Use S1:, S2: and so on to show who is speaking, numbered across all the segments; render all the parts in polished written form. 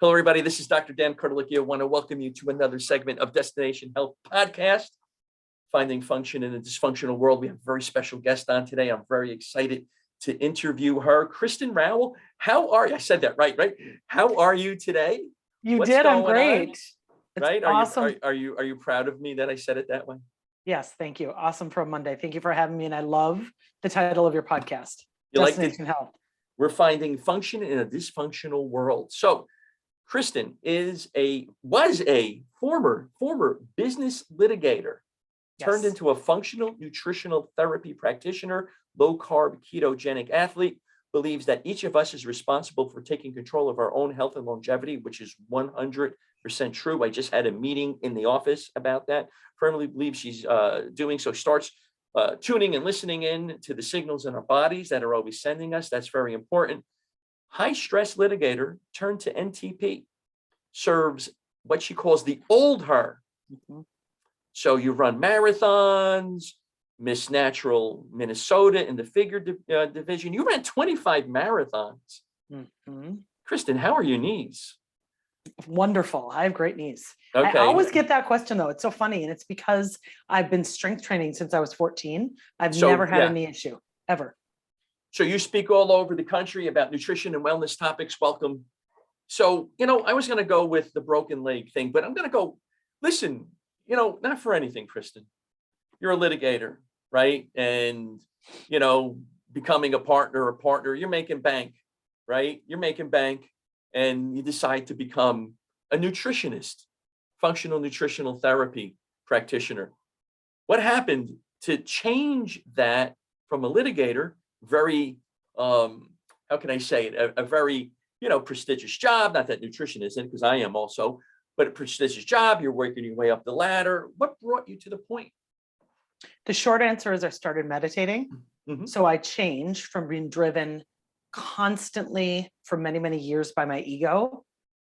S1: Hello, everybody. This is Dr. Dan Kurtalik. I want to welcome you to another segment of Destination Health Podcast, Finding Function in a Dysfunctional World. We have a very special guest on today. I'm very excited to interview her. Kristin Rowell, how are you? I said that right? How are you today?
S2: You did. I'm great.
S1: It's right?
S2: Awesome.
S1: Are you proud of me that I said it that way?
S2: Yes, thank you. Awesome for a Monday. Thank you for having me. And I love the title of your podcast.
S1: You
S2: Destination Health.
S1: We're finding function in a dysfunctional world. So Kristin was a former business litigator, turned into a functional nutritional therapy practitioner, low carb ketogenic athlete, believes that each of us is responsible for taking control of our own health and longevity, which is 100% true. I just had a meeting in the office about that. Firmly believes she's doing so. Starts tuning and listening in to the signals in our bodies that are always sending us. That's very important. High stress litigator turned to NTP, serves what she calls the old her. Mm-hmm. So you run marathons, Miss Natural Minnesota in the figure division. You ran 25 marathons. Mm-hmm. Kristin, how are your knees?
S2: Wonderful. I have great knees.
S1: Okay.
S2: I always get that question though. It's so funny. And it's because I've been strength training since I was 14. I've never had a knee issue ever.
S1: So you speak all over the country about nutrition and wellness topics. Welcome. So, I was going to go with the broken leg thing, but I'm going to go, listen, not for anything, Kristin. You're a litigator, right? And, becoming a partner, you're making bank, right? You're making bank and you decide to become a nutritionist, functional nutritional therapy practitioner. What happened to change that from a litigator? Very, how can I say it? A very, prestigious job. Not that nutrition isn't, because I am also, but a prestigious job. You're working your way up the ladder. What brought you to the point?
S2: The short answer is I started meditating. Mm-hmm. So I changed from being driven constantly for many, many years by my ego.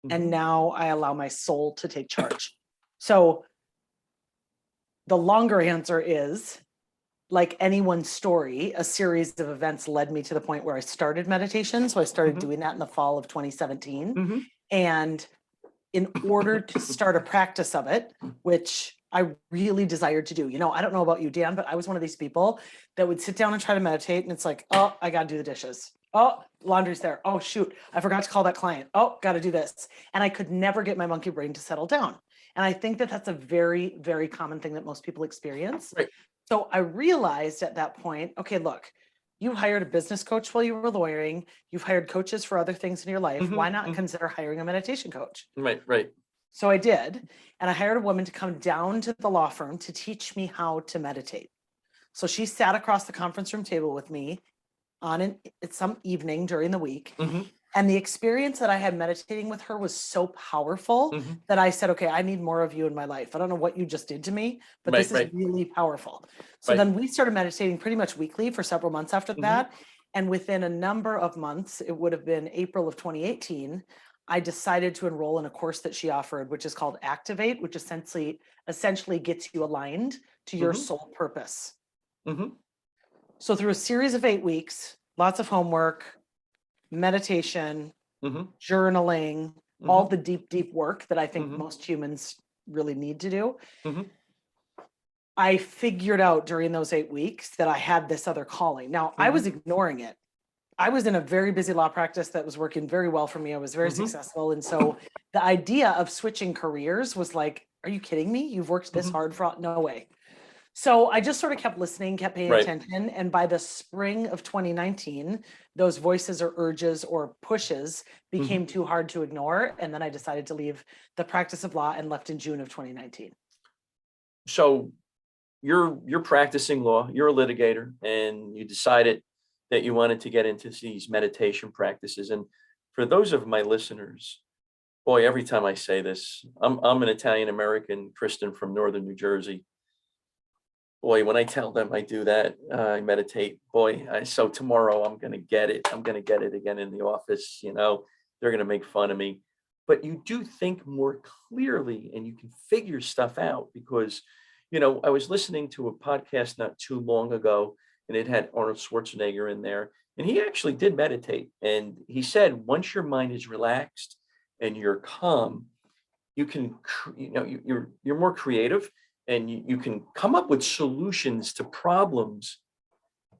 S2: Mm-hmm. And now I allow my soul to take charge. So the longer answer is, like anyone's story, a series of events led me to the point where I started meditation. So I started mm-hmm. doing that in the fall of 2017. Mm-hmm. And in order to start a practice of it, which I really desired to do, I don't know about you, Dan, but I was one of these people that would sit down and try to meditate. And it's like, oh, I got to do the dishes. Oh, laundry's there. Oh, shoot, I forgot to call that client. Oh, got to do this. And I could never get my monkey brain to settle down. And I think that that's a very, very common thing that most people experience. Right. So I realized at that point, okay, look, you hired a business coach while you were lawyering. You've hired coaches for other things in your life. Mm-hmm, why not mm-hmm. consider hiring a meditation coach?
S1: Right.
S2: So I did. And I hired a woman to come down to the law firm to teach me how to meditate. So she sat across the conference room table with me on some evening during the week. Mm-hmm. And the experience that I had meditating with her was so powerful mm-hmm. that I said, okay, I need more of you in my life. I don't know what you just did to me, but this is really powerful. So then we started meditating pretty much weekly for several months after mm-hmm. that. And within a number of months, it would have been April of 2018, I decided to enroll in a course that she offered, which is called Activate, which essentially gets you aligned to your mm-hmm. soul purpose. Mm-hmm. So through a series of 8 weeks, lots of homework, meditation, mm-hmm. journaling, mm-hmm. all the deep work that I think mm-hmm. most humans really need to do. Mm-hmm. I figured out during those 8 weeks that I had this other calling. Now, mm-hmm. I was ignoring it. I was in a very busy law practice that was working very well for me. I was very mm-hmm. successful. And so the idea of switching careers was like, are you kidding me? You've worked this mm-hmm. hard for no way. So I just sort of kept listening, kept paying attention. And by the spring of 2019, those voices or urges or pushes became mm-hmm. too hard to ignore. And then I decided to leave the practice of law and left in June of 2019.
S1: So you're practicing law, you're a litigator, and you decided that you wanted to get into these meditation practices. And for those of my listeners, boy, every time I say this, I'm an Italian-American Kristin from Northern New Jersey. Boy, when I tell them I do that, I meditate, so tomorrow I'm going to get it. I'm going to get it again in the office. They're going to make fun of me, but you do think more clearly and you can figure stuff out because, I was listening to a podcast not too long ago and it had Arnold Schwarzenegger in there and he actually did meditate. And he said, once your mind is relaxed and you're calm, you can, you're more creative, and you can come up with solutions to problems,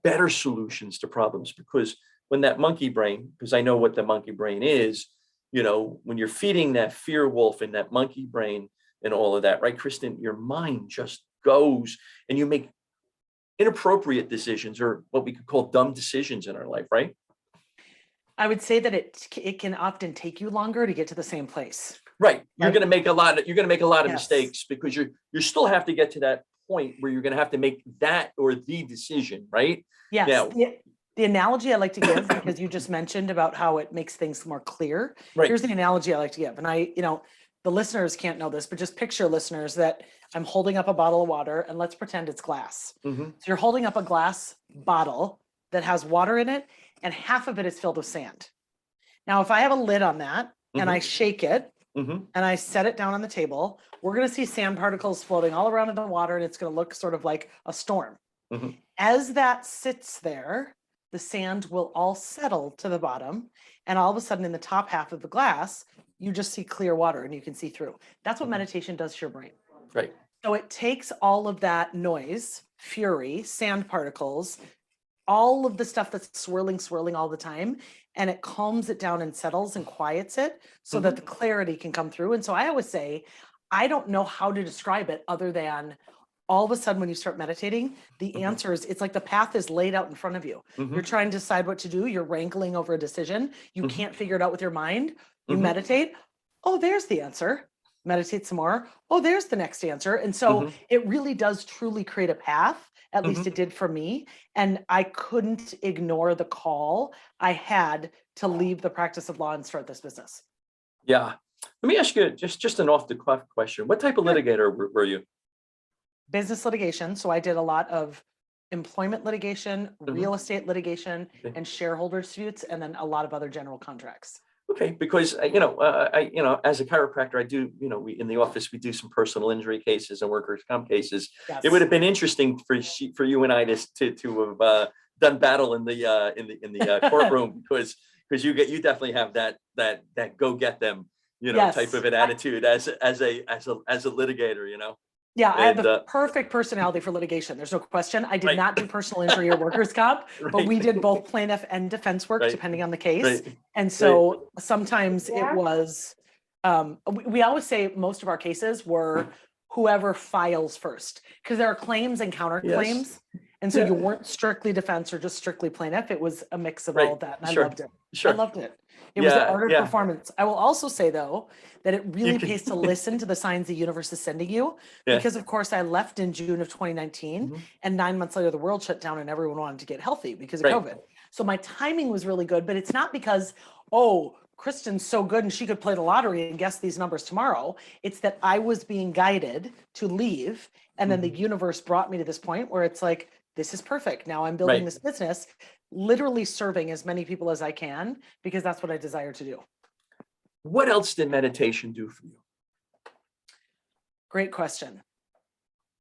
S1: better solutions to problems. Because when that monkey brain, because I know what the monkey brain is, when you're feeding that fear wolf and that monkey brain and all of that, right, Kristin, your mind just goes and you make inappropriate decisions, or what we could call dumb decisions in our life, right?
S2: I would say that it can often take you longer to get to the same place.
S1: Right. You're
S2: Right.
S1: going to make a lot of
S2: Yes.
S1: mistakes, because you still have to get to that point where you're going to have to make that or the decision, right?
S2: Yes.
S1: Now,
S2: The analogy I like to give, because you just mentioned about how it makes things more clear.
S1: right.
S2: Here's the analogy I like to give. And the listeners can't know this, but just picture, listeners, that I'm holding up a bottle of water, and let's pretend it's glass.
S1: Mhm.
S2: So you're holding up a glass bottle that has water in it, and half of it is filled with sand. Now, if I have a lid on that and I shake it
S1: Mhm.
S2: and I set it down on the table, we're going to see sand particles floating all around in the water, and it's going to look sort of like a storm.
S1: Mhm.
S2: As that sits there, the sand will all settle to the bottom, and all of a sudden in the top half of the glass, you just see clear water and you can see through. That's what meditation does to your brain.
S1: Right.
S2: So it takes all of that noise, fury, sand particles, all of the stuff that's swirling all the time, and it calms it down and settles and quiets it so that the clarity can come through. And so I always say, I don't know how to describe it other than all of a sudden when you start meditating, the answer is, it's like the path is laid out in front of you. You're trying to decide what to do. You're wrangling over a decision. You can't figure it out with your mind. You meditate. Oh, there's the answer. Meditate some more. Oh, there's the next answer. And so it really does truly create a path. At least it did for me. And I couldn't ignore the call I had to leave the practice of law and start this business.
S1: Yeah. Let me ask you just an off the cuff question. What type of
S2: Sure.
S1: litigator were you?
S2: Business litigation. So I did a lot of employment litigation, real estate litigation,
S1: Okay.
S2: and shareholder disputes, and then a lot of other general contracts.
S1: Okay, because as a chiropractor, I do, we in the office we do some personal injury cases and workers' comp cases.
S2: Yes.
S1: It would have been interesting for you and I to have done battle in the courtroom, because you definitely have that go get them
S2: Yes.
S1: type of an attitude as a litigator,
S2: Yeah, I have
S1: And,
S2: the perfect personality for litigation. There's no question. I did
S1: Right.
S2: not do personal injury or workers' comp, but
S1: Right.
S2: we did both plaintiff and defense work
S1: Right.
S2: depending on the case.
S1: Right.
S2: And so sometimes it was, we always say most of our cases were whoever files first, because there are claims and counterclaims. And so
S1: Yeah.
S2: you weren't strictly defense or just strictly plaintiff. It was a mix of
S1: Right.
S2: all of that. And
S1: Sure.
S2: I loved it.
S1: Sure.
S2: I loved it. It was the
S1: Yeah,
S2: art of
S1: yeah.
S2: performance. I will also say, though, that it really
S1: can-
S2: pays to listen to the signs the universe is sending you.
S1: Yeah.
S2: Because, of course, I left in June of 2019, and 9 months later, the world shut down and everyone wanted to get healthy because of
S1: Right.
S2: COVID. So my timing was really good, but it's not because, oh, Kristin's so good and she could play the lottery and guess these numbers tomorrow. It's that I was being guided to leave, and then the universe brought me to this point where it's like, this is perfect. Now I'm building
S1: Right.
S2: this business, literally serving as many people as I can, because that's what I desire to do.
S1: What else did meditation do for you?
S2: Great question.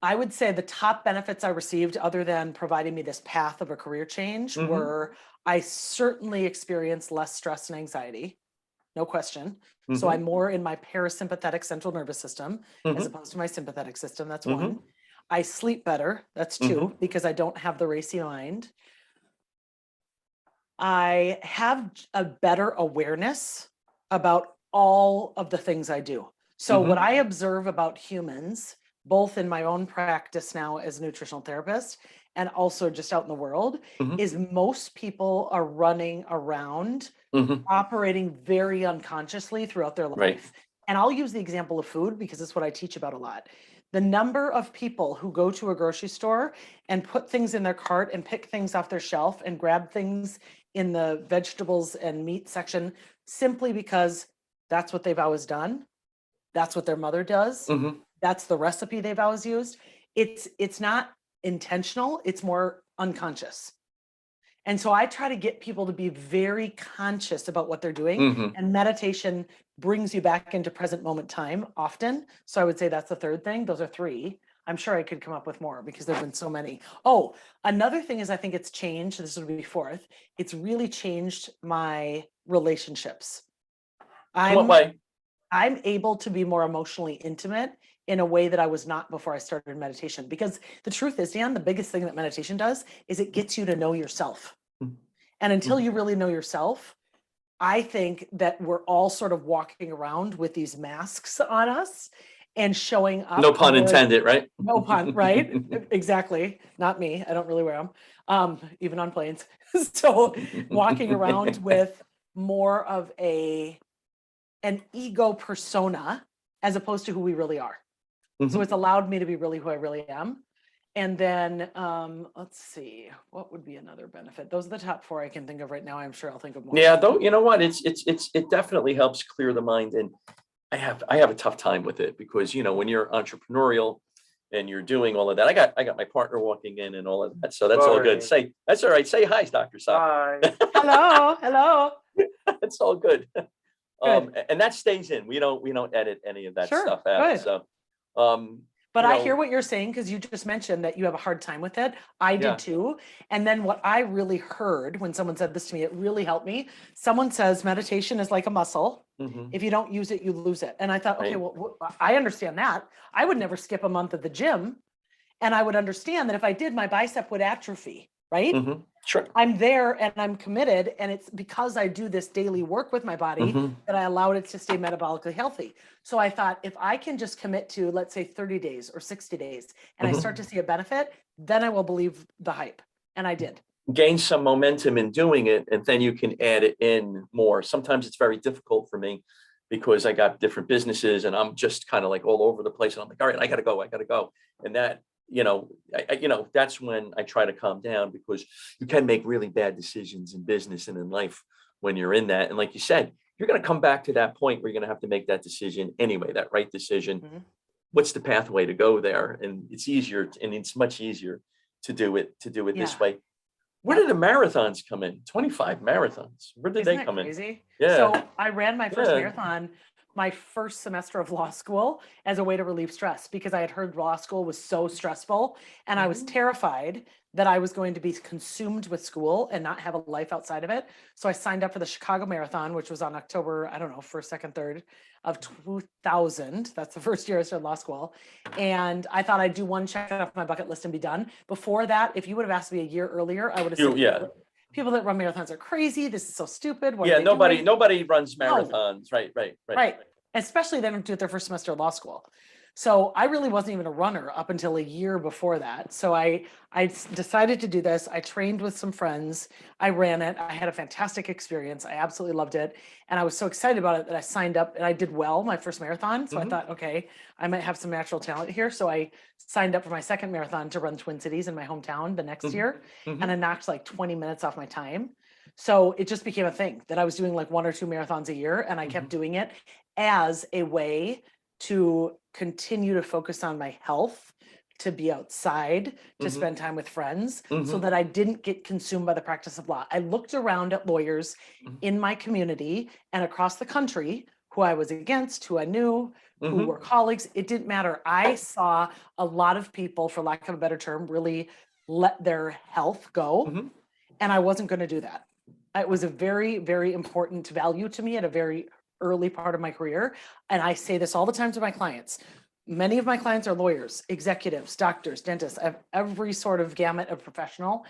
S2: I would say the top benefits I received, other than providing me this path of a career change, were I certainly experienced less stress and anxiety, no question. So I'm more in my parasympathetic central nervous system as opposed to my sympathetic system. That's one. I sleep better. That's two, because I don't have the racy mind. I have a better awareness about all of the things I do. So what I observe about humans, both in my own practice now as a nutritional therapist and also just out in the world, is most people are running around operating very unconsciously throughout their life.
S1: Right.
S2: And I'll use the example of food because it's what I teach about a lot. The number of people who go to a grocery store and put things in their cart and pick things off their shelf and grab things in the vegetables and meat section simply because that's what they've always done. That's what their mother does. That's the recipe they've always used. It's not intentional. It's more unconscious. And so I try to get people to be very conscious about what they're doing. And meditation brings you back into present moment time often. So I would say that's the third thing. Those are three. I'm sure I could come up with more because there've been so many. Oh, another thing is I think it's changed. This would be fourth. It's really changed my relationships.
S1: In what way?
S2: I'm able to be more emotionally intimate in a way that I was not before I started meditation. Because the truth is, Dan, the biggest thing that meditation does is it gets you to know yourself. And until you really know yourself, I think that we're all sort of walking around with these masks on us and showing up.
S1: No pun intended, right?
S2: No pun, right? Exactly. Not me. I don't really wear them, even on planes. So walking around with more of an ego persona as opposed to who we really are. So it's allowed me to be really who I really am. And then let's see, what would be another benefit? Those are the top 4 I can think of right now. I'm sure I'll think of more.
S1: Yeah, though, you know what? It definitely helps clear the mind. And I have a tough time with it because, when you're entrepreneurial and you're doing all of that, I got my partner walking in and all of that. So that's all good. That's all right. Say hi, Dr. Saab.
S3: Hi.
S2: Hello.
S1: That's all good. And that stays in. We don't edit any of that stuff out.
S2: Good.
S1: So,
S2: but I hear what you're saying, because you just mentioned that you have a hard time with it. I did too. And then what I really heard when someone said this to me, it really helped me. Someone says meditation is like a muscle. If you don't use it, you lose it. And I thought, okay, well, I understand that. I would never skip a month at the gym. And I would understand that if I did, my bicep would atrophy, right?
S1: Sure.
S2: I'm there and I'm committed. And it's because I do this daily work with my body that I allowed it to stay metabolically healthy. So I thought, if I can just commit to, let's say 30 days or 60 days, and I start to see a benefit, then I will believe the hype. And I did.
S1: Gain some momentum in doing it, and then you can add it in more. Sometimes it's very difficult for me because I got different businesses and I'm just kind of like all over the place. And I'm like, all right, I gotta go. And that, that's when I try to calm down, because you can make really bad decisions in business and in life when you're in that. And like you said, you're going to come back to that point where you're going to have to make that decision anyway, that right decision. What's the pathway to go there? And it's easier, and it's much easier to do it this way. Where did the marathons come in? 25 marathons. Where did they come in? Yeah.
S2: So I ran my first marathon my first semester of law school as a way to relieve stress, because I had heard law school was so stressful, and I was terrified that I was going to be consumed with school and not have a life outside of it. So I signed up for the Chicago Marathon, which was on October, 1st, 2nd, 3rd of 2000. That's the first year I started law school. And I thought I'd do one, check it off my bucket list and be done. Before that, if you would have asked me a year earlier, I would have said, people that run marathons are crazy. This is so stupid. What are they doing?
S1: Nobody runs marathons. No. Right.
S2: Especially they don't do it their first semester of law school. So I really wasn't even a runner up until a year before that. So I decided to do this. I trained with some friends. I ran it. I had a fantastic experience. I absolutely loved it. And I was so excited about it that I signed up, and I did well my first marathon. So I thought, okay, I might have some natural talent here. So I signed up for my second marathon to run Twin Cities in my hometown the next year. And I knocked like 20 minutes off my time. So it just became a thing that I was doing like 1 or 2 marathons a year, and I kept doing it as a way to continue to focus on my health, to be outside, to spend time with friends, so that I didn't get consumed by the practice of law. I looked around at lawyers in my community and across the country who I was against, who I knew, who were colleagues. It didn't matter. I saw a lot of people, for lack of a better term, really let their health go. And I wasn't going to do that. It was a very, very important value to me at a very early part of my career. And I say this all the time to my clients. Many of my clients are lawyers, executives, doctors, dentists. I have every sort of gamut of professional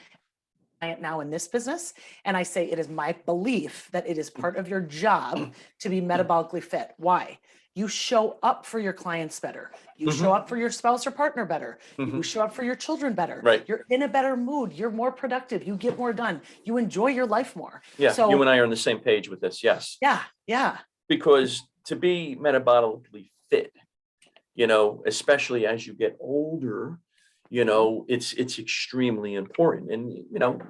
S2: client now in this business. And I say, it is my belief that it is part of your job to be metabolically fit. Why? You show up for your clients better. You show up for your spouse or partner better. You show up for your children better.
S1: Right.
S2: You're in a better mood. You're more productive. You get more done. You enjoy your life more.
S1: Yeah,
S2: so,
S1: you and I are on the same page with this. Yes.
S2: Yeah.
S1: Because to be metabolically fit, especially as you get older, it's extremely important. And,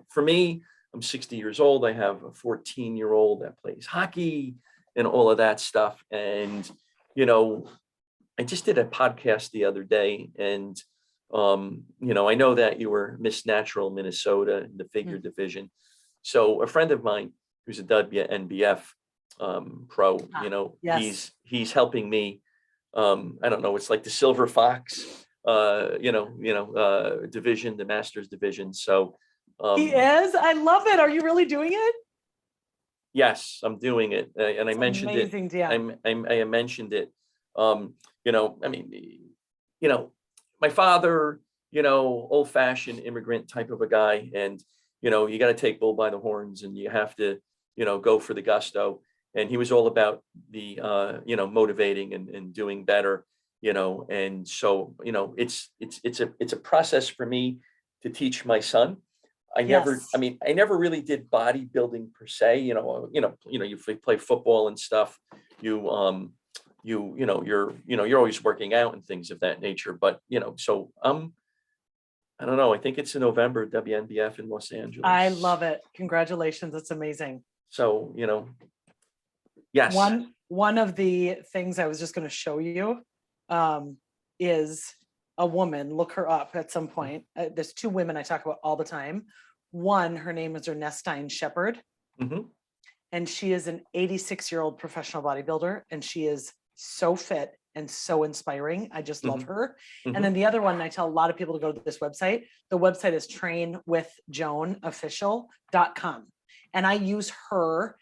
S1: for me, I'm 60 years old. I have a 14-year-old that plays hockey and all of that stuff. And, I just did a podcast the other day, and, I know that you were Miss Natural Minnesota in the figure division. So a friend of mine who's a WNBF pro,
S2: Yes.
S1: he's helping me. I don't know, it's like the Silver Fox, division, the Masters division. So
S2: He is. I love it. Are you really doing it?
S1: Yes, I'm doing it. And I
S2: It's
S1: mentioned it.
S2: amazing, yeah.
S1: I mentioned it. I mean, my father, old fashioned immigrant type of a guy. And, you got to take bull by the horns and you have to, go for the gusto. And he was all about the, motivating and doing better, and so, it's a process for me to teach my son.
S2: Yes.
S1: I never really did bodybuilding per se, you play football and stuff. You, you're always working out and things of that nature. But, so I don't know. I think it's in November, WNBF in Los Angeles.
S2: I love it. Congratulations. It's amazing.
S1: So, yes.
S2: One of the things I was just going to show you is a woman. Look her up at some point. There's two women I talk about all the time. One, her name is Ernestine Shepherd, and she is an 86-year-old professional bodybuilder, and she is so fit and so inspiring. I just love her. And then the other one, I tell a lot of people to go to this website. The website is trainwithjoanofficial.com. And I use her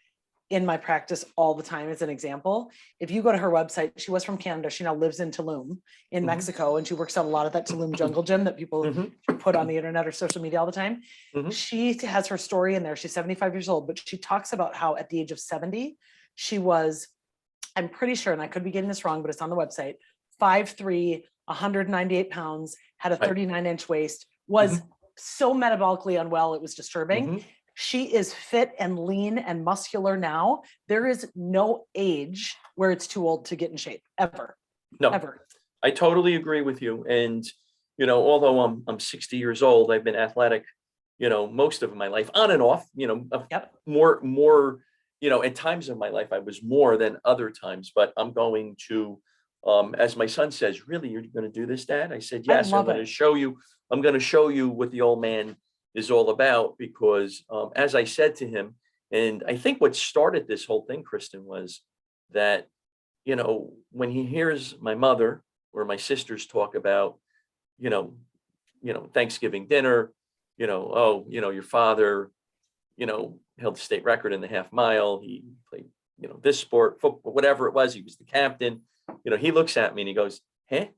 S2: in my practice all the time as an example. If you go to her website, she was from Canada. She now lives in Tulum in Mexico, and she works out a lot of that Tulum jungle gym that people put on the internet or social media all the time. She has her story in there. She's 75 years old, but she talks about how at the age of 70, she was, I'm pretty sure, and I could be getting this wrong, but it's on the website, 5'3", 198 pounds, had a 39-inch waist, was so metabolically unwell, it was disturbing. She is fit and lean and muscular now. There is no age where it's too old to get in shape, ever.
S1: No,
S2: ever.
S1: I totally agree with you. And, although I'm 60 years old, I've been athletic, most of my life, on and off, more, at times of my life, I was more than other times, but I'm going to, as my son says, really, you're going to do this, Dad? I said, yes, I'm going to show you what the old man is all about, because as I said to him, and I think what started this whole thing, Kristin, was that, when he hears my mother or my sisters talk about, Thanksgiving dinner, your father, held the state record in the half mile. He played, this sport, football, whatever it was. He was the captain. He looks at me and he goes, "Huh?"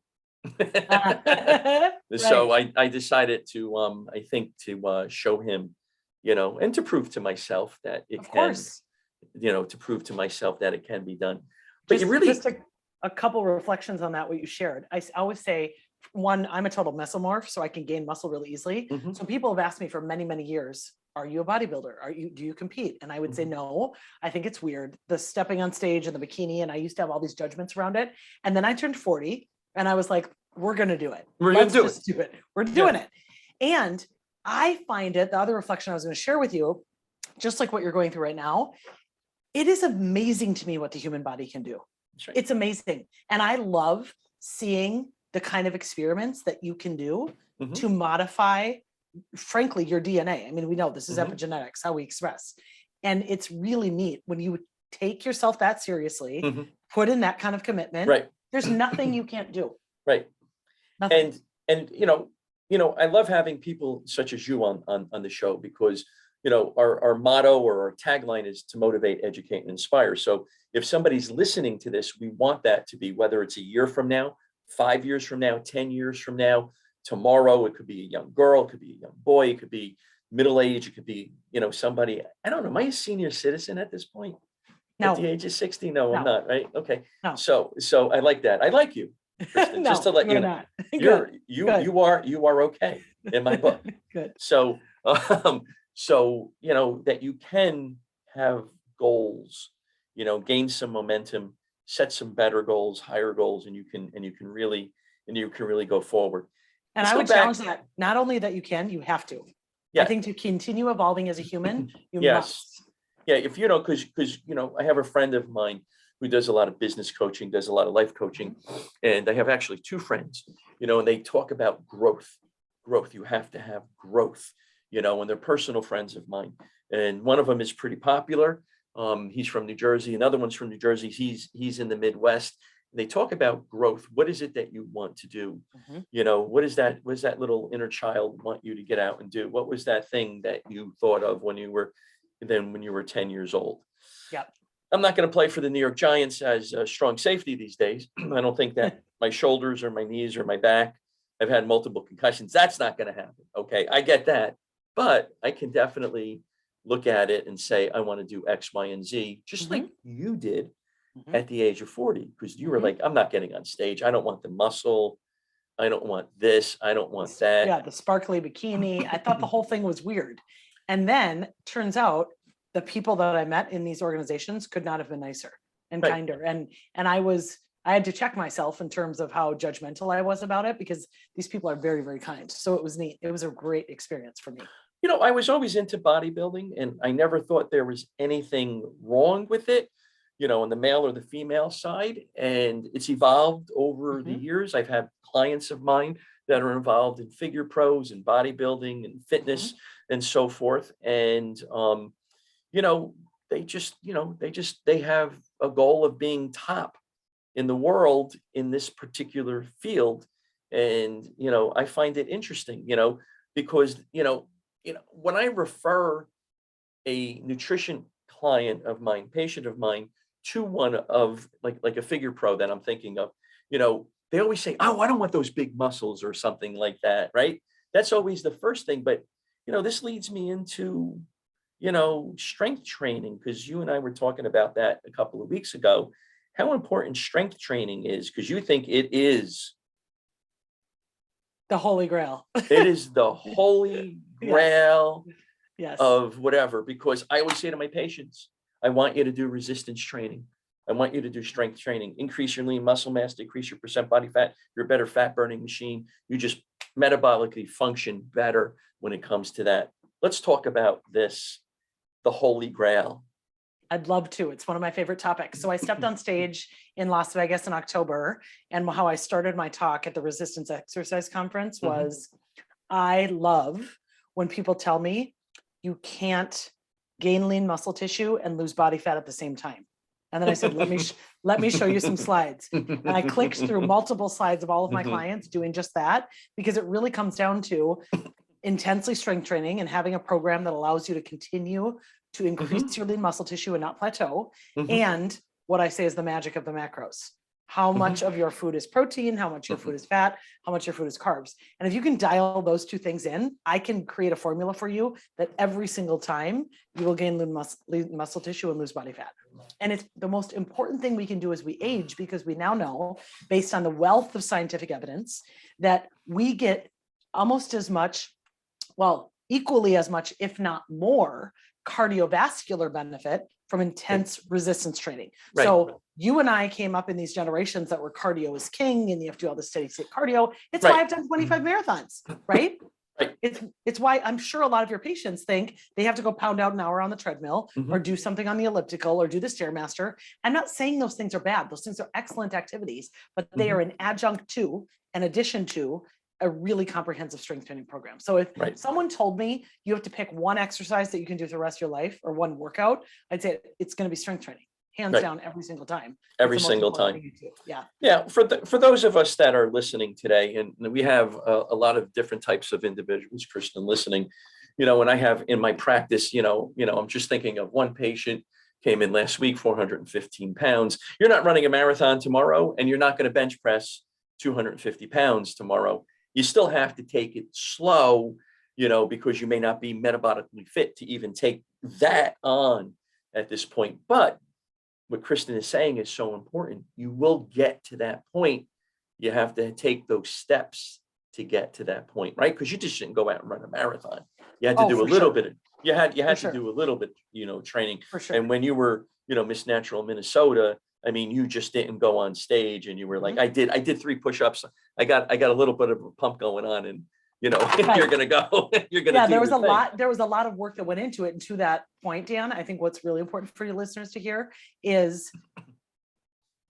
S1: So I decided to, I think, to show him, and to prove to myself that it can, to prove to myself that it can be done. But
S2: just a couple reflections on that, what you shared. I always say, one, I'm a total mesomorph, so I can gain muscle really easily. So people have asked me for many, many years, are you a bodybuilder? Do you compete? And I would say, no, I think it's weird. The stepping on stage and the bikini, and I used to have all these judgments around it. And then I turned 40 and I was like, we're going to do it. Let's just do it. We're doing it. And I find it, the other reflection I was going to share with you, just like what you're going through right now, it is amazing to me what the human body can do. Right. It's amazing. And I love seeing the kind of experiments that you can do to modify, frankly, your DNA. I mean, we know this is epigenetics, how we express. And it's really neat when you take yourself that seriously, put in that kind of commitment. Right. There's nothing you can't do.
S1: Right. Nothing. And I love having people such as you on the show, because our motto or our tagline is to motivate, educate, and inspire. So if somebody's listening to this, we want that to be, whether it's a year from now, 5 years from now, 10 years from now, tomorrow, it could be a young girl, it could be a young boy, it could be middle age, it could be, somebody, I don't know, am I a senior citizen at this point?
S2: No.
S1: At the age of 60? No, I'm not, right? Okay.
S2: No.
S1: So I like that. I like you, Kristin, just to let you know. You are okay in my book.
S2: Good.
S1: So, that you can have goals, gain some momentum, set some better goals, higher goals, and you can really go forward.
S2: And I would challenge that, not only that you have to. Yeah. I think to continue evolving as a human, you must.
S1: Yeah, if because I have a friend of mine who does a lot of business coaching, does a lot of life coaching, and I have actually two friends, and they talk about growth. You have to have growth, and they're personal friends of mine. And one of them is pretty popular. He's from New Jersey. Another one's from New Jersey. He's in the Midwest. They talk about growth. What is it that you want to do? What is that little inner child want you to get out and do? What was that thing that you thought of when you were 10 years old?
S2: Yep.
S1: I'm not going to play for the New York Giants as a strong safety these days. I don't think that my shoulders or my knees or my back, I've had multiple concussions. That's not going to happen. Okay. I get that. But I can definitely look at it and say, I want to do X, Y, and Z, just like you did at the age of 40, because you were like, I'm not getting on stage. I don't want the muscle. I don't want this. I don't want that.
S2: Yeah, the sparkly bikini. I thought the whole thing was weird. And then turns out the people that I met in these organizations could not have been nicer and kinder. And I had to check myself in terms of how judgmental I was about it, because these people are very, very kind. So it was neat. It was a great experience for me.
S1: You know, I was always into bodybuilding, and I never thought there was anything wrong with it, you know, on the male or the female side. And it's evolved over the years. I've had clients of mine that are involved in figure pros and bodybuilding and fitness and so forth. And, you know, they have a goal of being top in the world in this particular field. And, you know, I find it interesting, you know, because, when I refer a nutrition client of mine, patient of mine, to one of like a figure pro that I'm thinking of, you know, they always say, oh, I don't want those big muscles or something like that, right? That's always the first thing. But, you know, this leads me into, you know, strength training, because you and I were talking about that a couple of weeks ago, how important strength training is, because you think it is
S2: the Holy Grail.
S1: It is the holy grail
S2: Yes.
S1: of whatever, because I always say to my patients, I want you to do resistance training. I want you to do strength training, increase your lean muscle mass, decrease your percent body fat. You're a better fat burning machine. You just metabolically function better when it comes to that. Let's talk about this, the holy grail.
S2: I'd love to. It's one of my favorite topics. So I stepped on stage in Las Vegas in October, and how I started my talk at the Resistance Exercise Conference was, I love when people tell me you can't gain lean muscle tissue and lose body fat at the same time. And then I said, let me show you some slides. And I clicked through multiple slides of all of my clients doing just that, because it really comes down to intensely strength training and having a program that allows you to continue to increase your lean muscle tissue and not plateau. And what I say is the magic of the macros. How much of your food is protein, how much your food is fat, how much your food is carbs. And if you can dial those two things in, I can create a formula for you that every single time you will gain lean muscle tissue and lose body fat. And it's the most important thing we can do as we age, because we now know, based on the wealth of scientific evidence, that we get almost as much, well, equally as much, if not more, cardiovascular benefit from intense resistance training.
S1: Right.
S2: So you and I came up in these generations that were cardio is king, and you have to do all this steady state cardio. It's why I've done 25 marathons, right? It's why I'm sure a lot of your patients think they have to go pound out an hour on the treadmill or do something on the elliptical or do the Stairmaster. I'm not saying those things are bad. Those things are excellent activities, but they are an adjunct to, an addition to, a really comprehensive strength training program. So if someone told me you have to pick one exercise that you can do for the rest of your life, or one workout, I'd say it's going to be strength training, hands down, every single time.
S1: Every single time.
S2: Yeah.
S1: Yeah. For those of us that are listening today, and we have a lot of different types of individuals, Kristin, listening, you know, and I have in my practice, you know, I'm just thinking of one patient came in last week, 415 pounds. You're not running a marathon tomorrow, and you're not going to bench press 250 pounds tomorrow. You still have to take it slow, you know, because you may not be metabolically fit to even take that on at this point. But what Kristin is saying is so important. You will get to that point. You have to take those steps to get to that point, right? Because you just shouldn't go out and run a marathon. You had to do a little bit of, you had to do a little bit, you know, training.
S2: For sure.
S1: And when you were, you know, Miss Natural Minnesota, I mean, you just didn't go on stage and you were like, I did 3 push-ups. I got a little bit of a pump going on, and, you know, you're going to go, you're going to do
S2: there was a lot of work that went into it. And to that point, Dan, I think what's really important for your listeners to hear is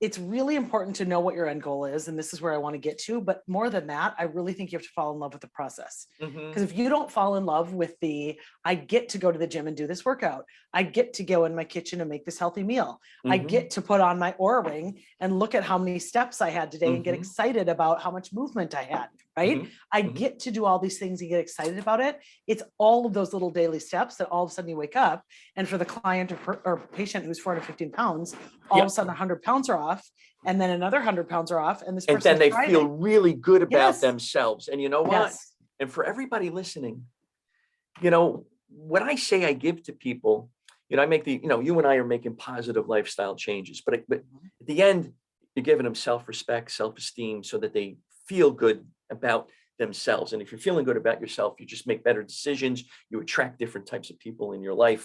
S2: it's really important to know what your end goal is. And this is where I want to get to. But more than that, I really think you have to fall in love with the process. Because if you don't fall in love with I get to go to the gym and do this workout, I get to go in my kitchen and make this healthy meal, I get to put on my Oura ring and look at how many steps I had today and get excited about how much movement I had, right?
S1: Mhm.
S2: I
S1: Mhm.
S2: get to do all these things and get excited about it. It's all of those little daily steps that all of a sudden you wake up, and for the client or patient who's 415 pounds, all of
S1: Yeah.
S2: a sudden 100 pounds are off, and then another 100 pounds are off, and this
S1: And then
S2: person's
S1: they feel
S2: thriving.
S1: really good about
S2: Yes,
S1: themselves. And you know what?
S2: yes.
S1: And for everybody listening, when I say I give to people, I make you and I are making positive lifestyle changes, but at the end, you're giving them self-respect, self-esteem so that they feel good about themselves. And if you're feeling good about yourself, you just make better decisions. You attract different types of people in your life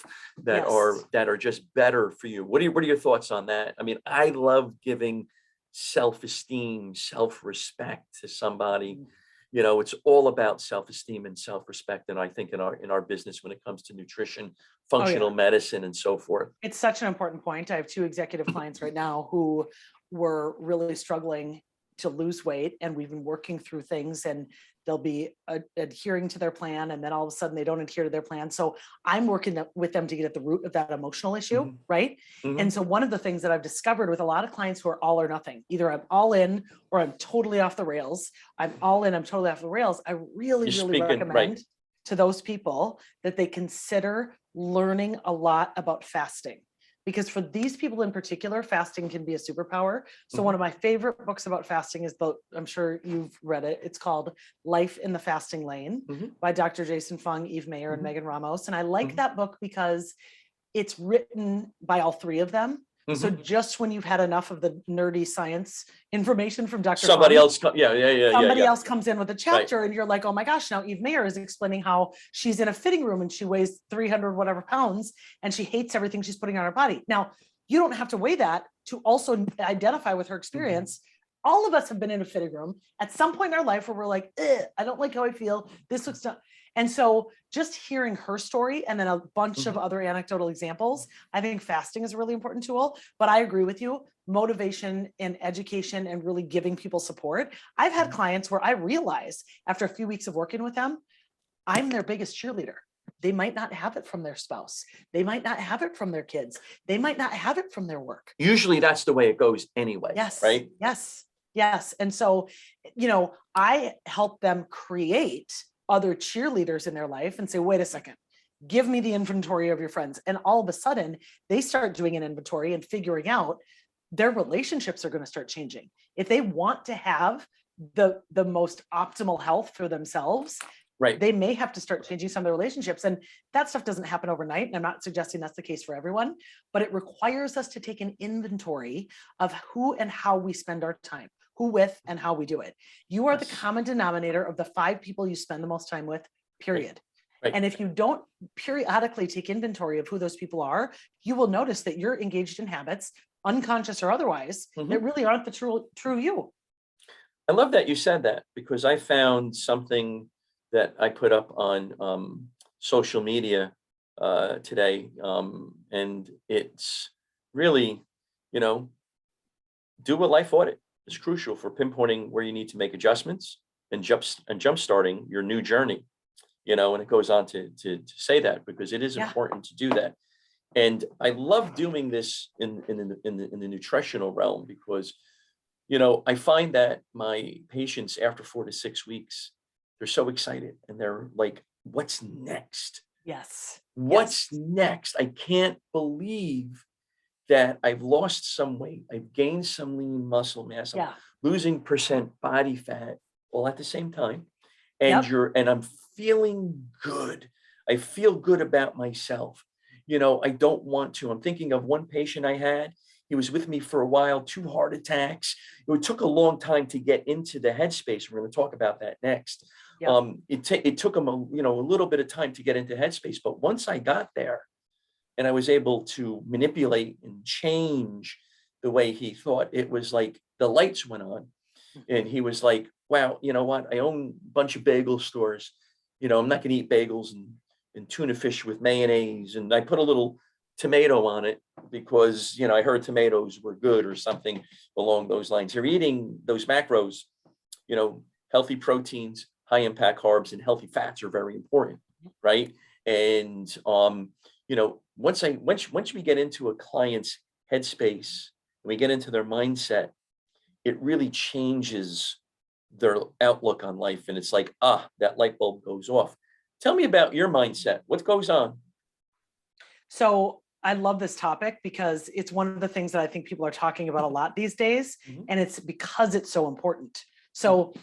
S1: that
S2: Yes.
S1: are just better for you. What are your thoughts on that? I mean, I love giving self-esteem, self-respect to somebody. It's all about self-esteem and self-respect. And I think in our business, when it comes to nutrition,
S2: Oh yeah.
S1: functional medicine, and so forth.
S2: It's such an important point. I have 2 executive clients right now who were really struggling to lose weight, and we've been working through things, and they'll be adhering to their plan, and then all of a sudden they don't adhere to their plan. So I'm working with them to get at the root of that emotional issue,
S1: Mhm.
S2: right? And
S1: Mhm.
S2: so one of the things that I've discovered with a lot of clients who are all or nothing, either I'm all in or I'm totally off the rails. I'm all in, I'm totally off the rails. I really,
S1: You're
S2: really
S1: speaking right.
S2: recommend to those people that they consider learning a lot about fasting. Because for these people in particular, fasting can be a superpower. So one of my favorite books about fasting is I'm sure you've read it. It's called Life in the Fasting Lane
S1: Mhm.
S2: by Dr. Jason Fung, Eve Mayer, and
S1: Mhm.
S2: Megan Ramos. And I like
S1: Mhm.
S2: that book because it's written by all 3 of them. So
S1: Mhm.
S2: just when you've had enough of the nerdy science information from Dr.
S1: Somebody
S2: Fung,
S1: else
S2: somebody
S1: yeah.
S2: else comes in with a
S1: Right.
S2: chapter and you're like, oh my gosh, now Eve Mayer is explaining how she's in a fitting room and she weighs 300 whatever pounds and she hates everything she's putting on her body. Now, you don't have to weigh that to also identify with her experience. All of us have been in a fitting room at some point in our life where we're like, I don't like how I feel. This looks dumb. And so just hearing her story and then a bunch of other anecdotal examples, I think fasting is a really important tool. But I agree with you, motivation and education and really giving people support. I've had clients where I realize after a few weeks of working with them, I'm their biggest cheerleader. They might not have it from their spouse. They might not have it from their kids. They might not have it from their work.
S1: Usually that's the way it goes anyway,
S2: Yes,
S1: right?
S2: yes, yes. And so, I help them create other cheerleaders in their life and say, wait a second, give me the inventory of your friends. And all of a sudden, they start doing an inventory and figuring out their relationships are going to start changing. If they want to have the most optimal health for themselves,
S1: Right.
S2: they may have to start changing some of their relationships. And that stuff doesn't happen overnight. And I'm not suggesting that's the case for everyone, but it requires us to take an inventory of who and how we spend our time, who with and how we do it. You are the
S1: Yes.
S2: common denominator of the 5 people you spend the most time with, period.
S1: Right.
S2: And if you don't periodically take inventory of who those people are, you will notice that you're engaged in habits, unconscious or otherwise, that really aren't the true you.
S1: I love that you said that, because I found something that I put up on social media today, and it's really, do a life audit. It's crucial for pinpointing where you need to make adjustments and jump starting your new journey. And it goes on to say that, because it is
S2: Yeah.
S1: important to do that. And I love doing this in the nutritional realm, because I find that my patients after 4 to 6 weeks, they're so excited and they're like, what's next?
S2: Yes.
S1: What's next? I can't believe that I've lost some weight. I've gained some lean muscle mass. I'm
S2: Yeah.
S1: losing percent body fat all at the same time. And
S2: Yep.
S1: and I'm feeling good. I feel good about myself. I don't want to. I'm thinking of one patient I had. He was with me for a while, 2 heart attacks. It took a long time to get into the headspace. We're going to talk about that next.
S2: Yep.
S1: It took him a little bit of time to get into headspace, but once I got there and I was able to manipulate and change the way he thought, it was like the lights went on. And he was like, wow, you know what? I own a bunch of bagel stores. I'm not going to eat bagels and tuna fish with mayonnaise. And I put a little tomato on it because, I heard tomatoes were good or something along those lines. You're eating those macros, healthy proteins, high impact carbs, and healthy fats are very important. Right. And, once we get into a client's headspace and we get into their mindset, it really changes their outlook on life. And it's like, that light bulb goes off. Tell me about your mindset. What goes on?
S2: So I love this topic because it's one of the things that I think people are talking about a lot these days.
S1: Mhm.
S2: And it's because it's so important. So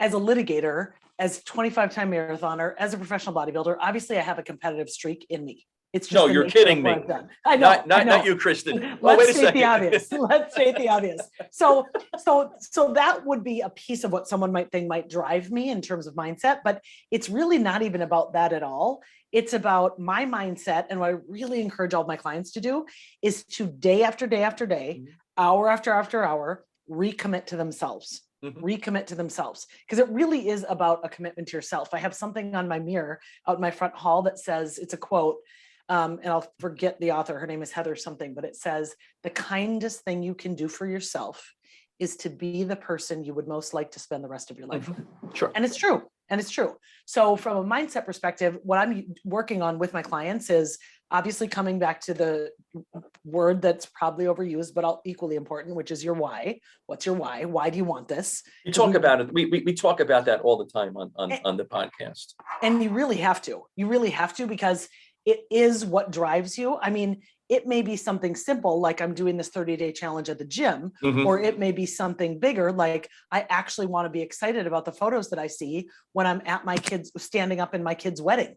S2: as a litigator, as 25-time marathoner, as a professional bodybuilder, obviously I have a competitive streak in me. It's just
S1: No,
S2: the
S1: you're
S2: nature
S1: kidding
S2: of what
S1: me.
S2: I've done. I know.
S1: Not you, Kristin. Oh,
S2: Let's
S1: wait a
S2: state
S1: second.
S2: the obvious. Let's state the obvious. So that would be a piece of what someone might think might drive me in terms of mindset, but it's really not even about that at all. It's about my mindset. And what I really encourage all my clients to do is to day after day after day, hour after hour, recommit to themselves. Recommit to themselves, because it really is about a commitment to yourself. I have something on my mirror out in my front hall that says, it's a quote, and I'll forget the author, her name is Heather something, but it says, the kindest thing you can do for yourself is to be the person you would most like to spend the rest of your life with.
S1: Sure.
S2: And it's true. And it's true. So from a mindset perspective, what I'm working on with my clients is obviously coming back to the word that's probably overused, but equally important, which is your why. What's your why? Why do you want this?
S1: You talk about it. We talk about that all the time on the podcast.
S2: And you really have to. You really have to, because it is what drives you. I mean, it may be something simple, like I'm doing this 30-day challenge at the gym, or it may be something bigger, like I actually want to be excited about the photos that I see when I'm at my kids, standing up in my kid's wedding,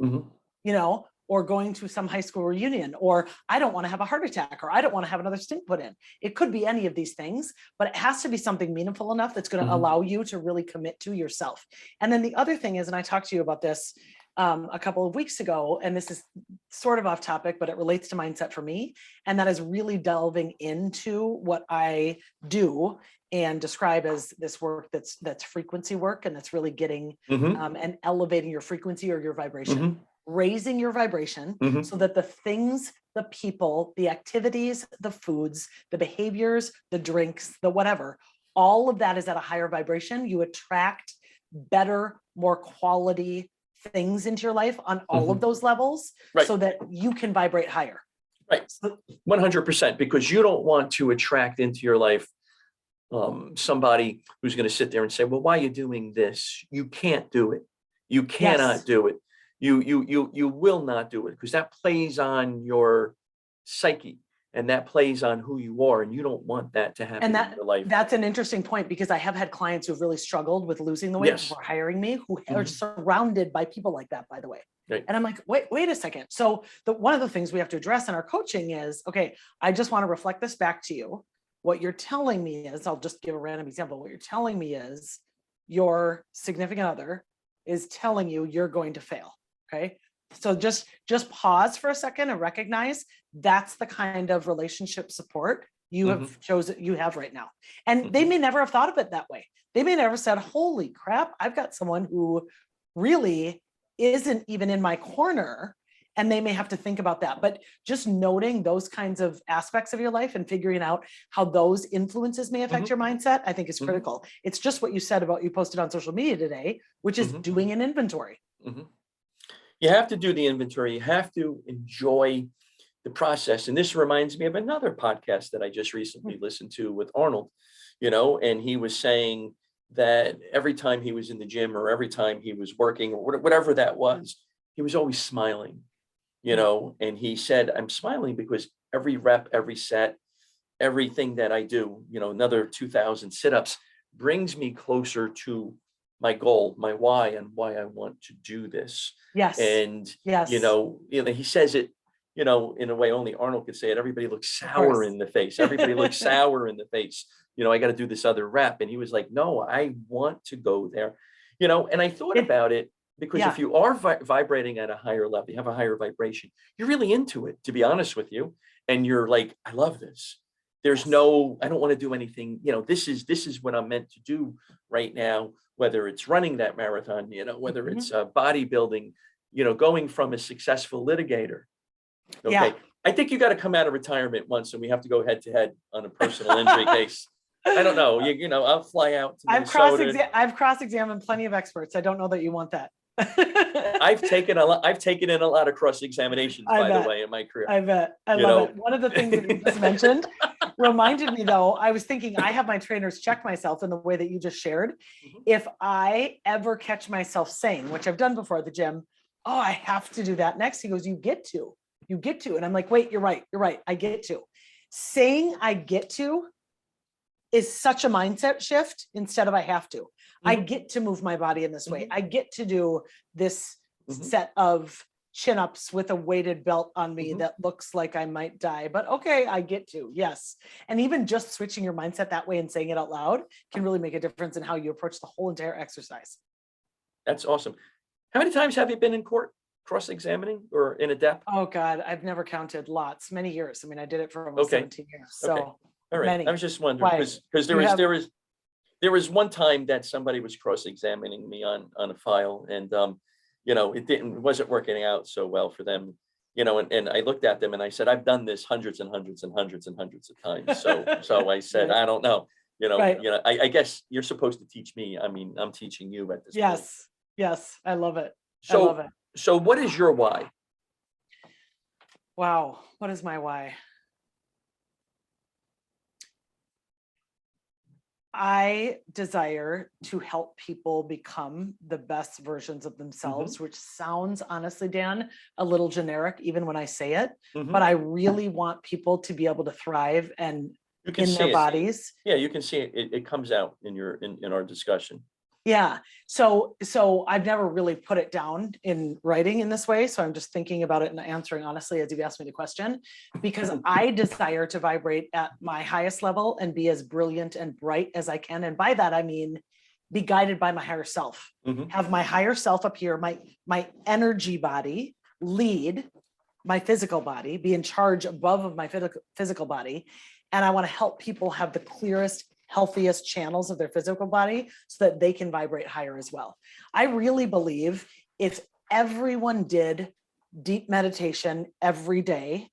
S2: you know, or going to some high school reunion, or I don't want to have a heart attack, or I don't want to have another stint put in. It could be any of these things, but it has to be something meaningful enough that's going to allow you to really commit to yourself. And then the other thing is, and I talked to you about this a couple of weeks ago, and this is sort of off topic, but it relates to mindset for me. And that is really delving into what I do and describe as this work that's frequency work. And that's really getting and elevating your frequency or your vibration, raising your vibration so that the things, the people, the activities, the foods, the behaviors, the drinks, the whatever, all of that is at a higher vibration. You attract better, more quality things into your life on all of those levels, so that you can vibrate higher.
S1: Right. 100%, because you don't want to attract into your life somebody who's going to sit there and say, well, why are you doing this? You can't do it. You cannot do it. You will not do it, because that plays on your psyche. And that plays on who you are, and you don't want that to happen in your life.
S2: That's an interesting point, because I have had clients who've really struggled with losing the weight before hiring me, who are surrounded by people like that, by the way. Right. And I'm like, wait a second. So one of the things we have to address in our coaching is, okay, I just want to reflect this back to you. What you're telling me is, I'll just give a random example. What you're telling me is your significant other is telling you you're going to fail. Okay. So just pause for a second and recognize that's the kind of relationship support you have chosen, you have right now. And they may never have thought of it that way. They may never said, holy crap, I've got someone who really isn't even in my corner. And they may have to think about that. But just noting those kinds of aspects of your life and figuring out how those influences may affect your mindset, I think is critical. It's just what you said about, you posted on social media today, which is doing an inventory.
S1: You have to do the inventory. You have to enjoy the process. And this reminds me of another podcast that I just recently listened to with Arnold, you know, and he was saying that every time he was in the gym, or every time he was working, or whatever that was, he was always smiling, you know, and he said, I'm smiling because every rep, every set, everything that I do, you know, another 2,000 sit-ups brings me closer to my goal, my why, and why I want to do this.
S2: Yes.
S1: And, you know, he says it, you know, in a way only Arnold could say it. Everybody looks sour in the face. Everybody looks sour in the face. You know, I got to do this other rep. And he was like, no, I want to go there, you know, and I thought about it, because if you are vibrating at a higher level, you have a higher vibration, you're really into it, to be honest with you. And you're like, I love this. There's no, I don't want to do anything, you know, this is what I'm meant to do right now, whether it's running that marathon, you know, whether it's bodybuilding, you know, going from a successful litigator. Okay. I think you got to come out of retirement once, and we have to go head to head on a personal injury case. I don't know. You know, I'll fly out to Minnesota.
S2: I've cross-examined plenty of experts. I don't know that you want that.
S1: I've taken in a lot of cross examinations, by the way, in my career.
S2: I bet. I love it. One of the things that you just mentioned reminded me though, I was thinking I have my trainers check myself in the way that you just shared.
S1: Mhm.
S2: If I ever catch myself saying, which I've done before at the gym, oh, I have to do that next. He goes, you get to. And I'm like, wait, you're right. I get to. Saying I get to is such a mindset shift instead of I have to. I
S1: Mhm.
S2: get to move my body in this way.
S1: Mhm.
S2: I get to do this
S1: Mhm.
S2: set of chin-ups with a weighted belt on me
S1: Mhm.
S2: that looks like I might die, but okay, I get to. Yes. And even just switching your mindset that way and saying it out loud can really make a difference in how you approach the whole entire exercise.
S1: That's awesome. How many times have you been in court cross-examining or in a dep?
S2: Oh God, I've never counted. Lots, many years. I mean, I did it for almost
S1: Okay.
S2: 17 years.
S1: Okay.
S2: So
S1: All right. I
S2: many.
S1: was just wondering
S2: Why?
S1: because
S2: You have
S1: there was one time that somebody was cross-examining me on a file, and it wasn't working out so well for them. And I looked at them and I said, I've done this hundreds and hundreds and hundreds and hundreds of times. So I said,
S2: right.
S1: I don't know.
S2: Right.
S1: I guess you're supposed to teach me. I mean, I'm teaching you at this point.
S2: Yes. Yes. I love it. I love
S1: So
S2: it.
S1: so what is your why?
S2: Wow. What is my why? I desire to help people become the best versions of themselves, which sounds honestly, Dan, a little generic, even when I say it,
S1: Mhm.
S2: but I really want people to be able to thrive and
S1: You can
S2: in
S1: see
S2: their
S1: it.
S2: bodies.
S1: Yeah, you can see it. It comes out in our discussion.
S2: Yeah. So I've never really put it down in writing in this way. So I'm just thinking about it and answering honestly as you've asked me the question, because I desire to vibrate at my highest level and be as brilliant and bright as I can. And by that, I mean, be guided by my higher self,
S1: Mhm.
S2: have my higher self up here, my energy body lead my physical body, be in charge above of my physical body. And I want to help people have the clearest, healthiest channels of their physical body so that they can vibrate higher as well. I really believe if everyone did deep meditation every day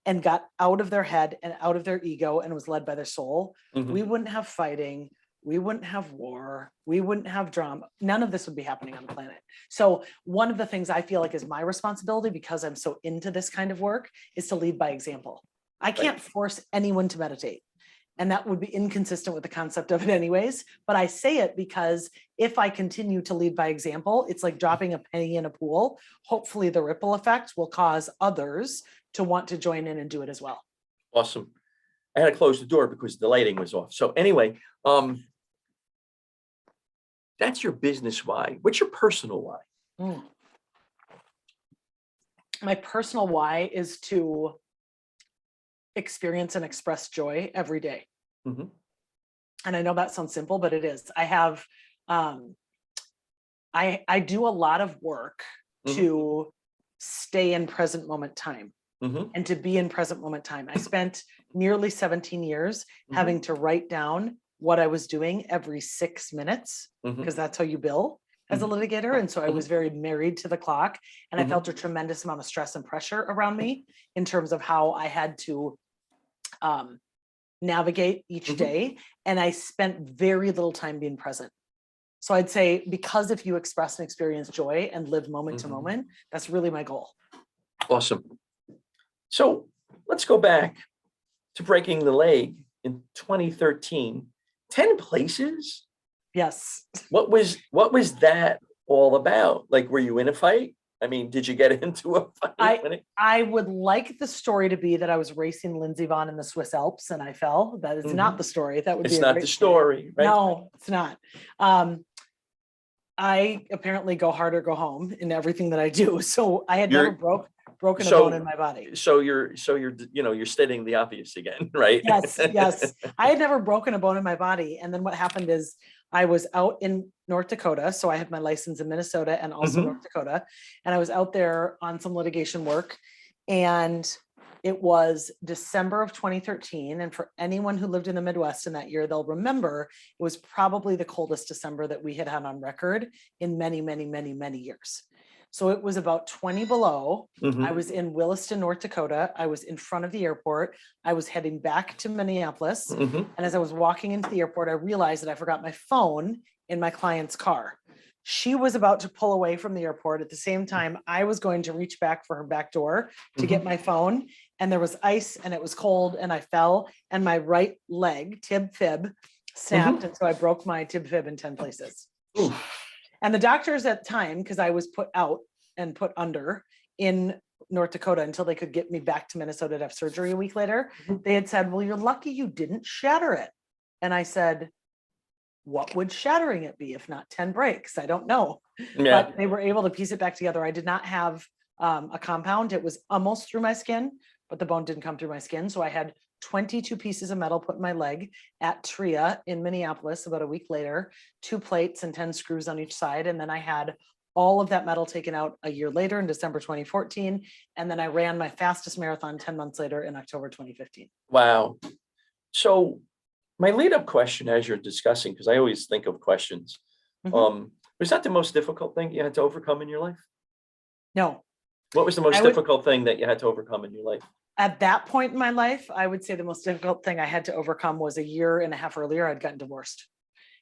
S2: and got out of their head and out of their ego and was led by their soul,
S1: Mhm.
S2: we wouldn't have fighting. We wouldn't have war. We wouldn't have drama. None of this would be happening on the planet. So one of the things I feel like is my responsibility, because I'm so into this kind of work, is to lead by example. I can't force anyone to meditate. And that would be inconsistent with the concept of it anyways. But I say it because if I continue to lead by example, it's like dropping a penny in a pool. Hopefully the ripple effect will cause others to want to join in and do it as well.
S1: Awesome. I had to close the door because the lighting was off. So anyway, that's your business why. What's your personal why?
S2: My personal why is to experience and express joy every day.
S1: Mhm.
S2: And I know that sounds simple, but it is. I have, I do a lot of work
S1: Mhm.
S2: to stay in present moment time
S1: Mhm.
S2: and to be in present moment time. I spent nearly 17 years
S1: Mhm.
S2: having to write down what I was doing every 6 minutes,
S1: Mhm.
S2: because that's how you bill as a litigator. And so I was very married to the clock, and I felt a tremendous amount of stress and pressure around me in terms of how I had to navigate each
S1: Mhm.
S2: day. And I spent very little time being present. So I'd say, because if you express and experience joy and live moment to
S1: Mhm.
S2: moment, that's really my goal.
S1: Awesome. So let's go back to breaking the leg in 2013. 10 places?
S2: Yes.
S1: What was that all about? Like, were you in a fight? I mean, did you get into a fight?
S2: I would like the story to be that I was racing Lindsey Vonn in the Swiss Alps and I fell. That is not the story. That would be
S1: It's
S2: a
S1: not
S2: great
S1: the story, right?
S2: No, it's not. I apparently go hard or go home in everything that I do. So I had never broken a bone in my body.
S1: So you're you're stating the obvious again, right?
S2: Yes, yes. I had never broken a bone in my body. And then what happened is I was out in North Dakota. So I have my license in Minnesota and also North Dakota. And I was out there on some litigation work. And it was December of 2013. And for anyone who lived in the Midwest in that year, they'll remember it was probably the coldest December that we had had on record in many, many, many, many years. So it was about 20 below. I was in Williston, North Dakota. I was in front of the airport. I was heading back to Minneapolis. And as I was walking into the airport, I realized that I forgot my phone in my client's car. She was about to pull away from the airport. At the same time, I was going to reach back for her back door to get my phone. and there was ice and it was cold and I fell and my right leg, tib fib, snapped. And so I broke my tib fib in 10 places.
S1: Ooh.
S2: And the doctors at the time, because I was put out and put under in North Dakota until they could get me back to Minnesota to have surgery a week later, they had said, well, you're lucky you didn't shatter it. And I said, what would shattering it be if not 10 breaks? I don't know.
S1: Yeah.
S2: But they were able to piece it back together. I did not have a compound. It was almost through my skin, but the bone didn't come through my skin. So I had 22 pieces of metal put in my leg at TRIA in Minneapolis about a week later, 2 plates and 10 screws on each side. And then I had all of that metal taken out a year later in December 2014. And then I ran my fastest marathon 10 months later in October 2015.
S1: Wow. So my lead up question as you're discussing, because I always think of questions, was that the most difficult thing you had to overcome in your life?
S2: No.
S1: What was the most difficult thing that you had to overcome in your life?
S2: At that point in my life, I would say the most difficult thing I had to overcome was a year and a half earlier, I'd gotten divorced.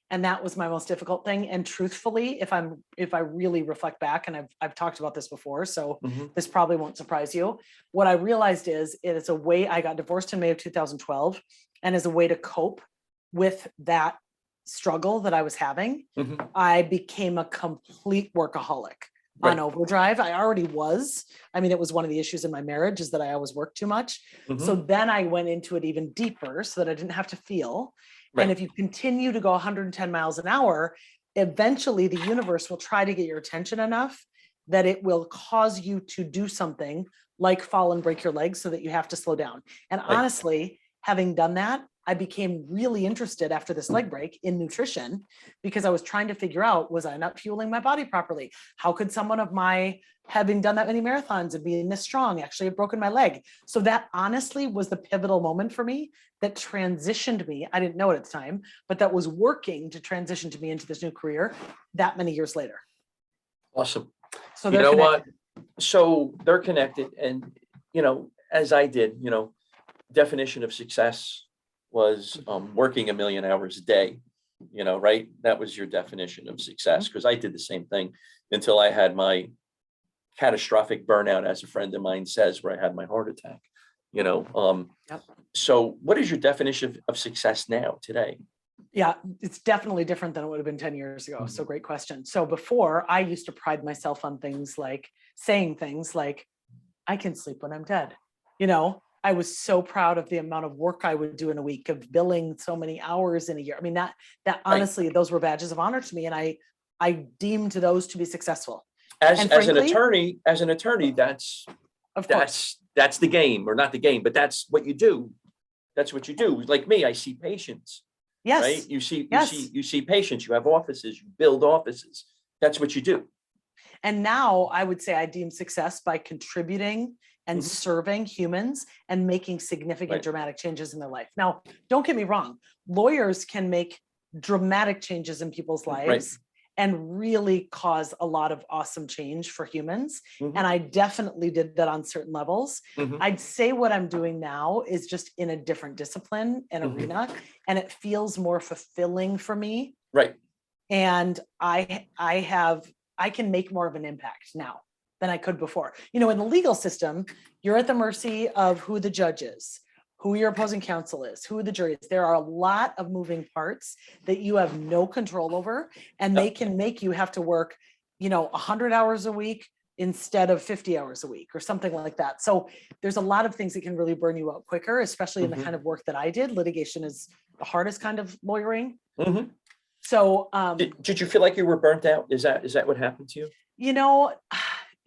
S2: And that was my most difficult thing. And truthfully, if I really reflect back, and I've talked about this before, so this probably won't surprise you. What I realized is it is a way. I got divorced in May of 2012, and as a way to cope with that struggle that I was having, I became a complete workaholic. On overdrive. I already was. I mean, it was one of the issues in my marriage is that I always worked too much. So then I went into it even deeper so that I didn't have to feel. And if you continue to go 110 miles an hour, eventually the universe will try to get your attention enough that it will cause you to do something like fall and break your legs so that you have to slow down. And honestly, having done that, I became really interested after this leg break in nutrition because I was trying to figure out, was I not fueling my body properly? How could someone of my having done that many marathons and being this strong actually have broken my leg? So that honestly was the pivotal moment for me that transitioned me. I didn't know it at the time, but that was working to transition to me into this new career that many years later.
S1: Awesome.
S2: So
S1: you know what? So they're connected. And, as I did, definition of success was working 1 million hours a day, right? That was your definition of success, because I did the same thing until I had my catastrophic burnout, as a friend of mine says, where I had my heart attack, So what is your definition of success now today?
S2: Yeah, it's definitely different than it would have been 10 years ago. So great question. So before, I used to pride myself on things like saying things like, I can sleep when I'm dead. I was so proud of the amount of work I would do in a week, of billing so many hours in a year. I mean, that honestly, those were badges of honor to me. And I deemed those to be successful.
S1: As an attorney, that's the game, or not the game, but that's what you do. That's what you do. Like me, I see patients.
S2: Yes.
S1: Right. You see patients, you have offices, you build offices. That's what you do.
S2: And now I would say I deem success by contributing and serving humans and making significant dramatic changes in their life. Now, don't get me wrong. Lawyers can make dramatic changes in people's lives and really cause a lot of awesome change for humans. And I definitely did that on certain levels. I'd say what I'm doing now is just in a different discipline and arena, and it feels more fulfilling for me.
S1: Right.
S2: And I can make more of an impact now than I could before. In the legal system, you're at the mercy of who the judge is, who your opposing counsel is, who the jury is. There are a lot of moving parts that you have no control over, and they can make you have to work, 100 hours a week instead of 50 hours a week or something like that. So there's a lot of things that can really burn you out quicker, especially in the kind of work that I did. Litigation is the hardest kind of lawyering. So
S1: did you feel like you were burnt out? Is that what happened to you?